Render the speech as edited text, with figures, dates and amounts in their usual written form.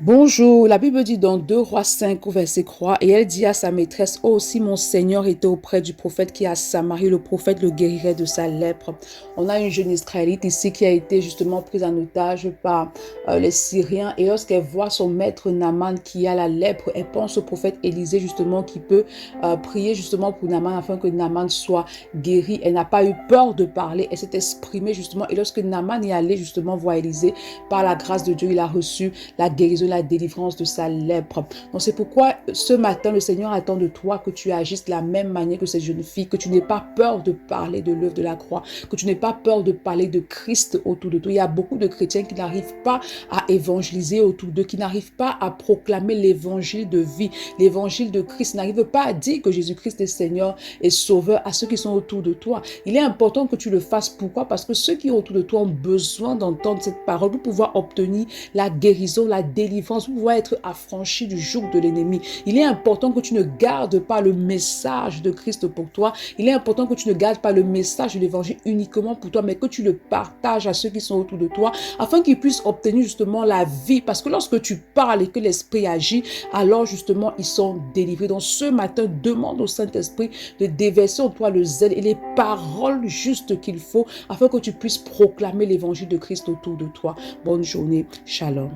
Bonjour, la Bible dit dans 2 Rois 5 au verset 3, et elle dit à sa maîtresse, oh si mon Seigneur était auprès du prophète qui est à Samarie, le prophète le guérirait de sa lèpre. On a une jeune Israélite ici qui a été justement prise en otage par les Syriens, et lorsqu'elle voit son maître Naaman qui a la lèpre, elle pense au prophète Élisée justement qui peut prier justement pour Naaman afin que Naaman soit guéri. Elle n'a pas eu peur de parler, elle s'est exprimée justement, et lorsque Naaman est allé justement voir Élisée, par la grâce de Dieu, il a reçu la guérison, la délivrance de sa lèpre. Donc c'est pourquoi ce matin, le Seigneur attend de toi que tu agisses de la même manière que cette jeune fille, que tu n'aies pas peur de parler de l'œuvre de la croix, que tu n'aies pas peur de parler de Christ autour de toi. Il y a beaucoup de chrétiens qui n'arrivent pas à évangéliser autour d'eux, qui n'arrivent pas à proclamer l'évangile de vie, l'évangile de Christ, n'arrivent pas à dire que Jésus-Christ est Seigneur et Sauveur à ceux qui sont autour de toi. Il est important que tu le fasses. Pourquoi? Parce que ceux qui sont autour de toi ont besoin d'entendre cette parole pour pouvoir obtenir la guérison, la délivrance, pour pouvoir être affranchi du joug de l'ennemi. Il est important que tu ne gardes pas le message de Christ pour toi. Il est important que tu ne gardes pas le message de l'évangile uniquement pour toi, mais que tu le partages à ceux qui sont autour de toi, afin qu'ils puissent obtenir justement la vie. Parce que lorsque tu parles et que l'Esprit agit, alors justement ils sont délivrés. Donc ce matin, demande au Saint-Esprit de déverser en toi le zèle et les paroles justes qu'il faut, afin que tu puisses proclamer l'évangile de Christ autour de toi. Bonne journée. Shalom.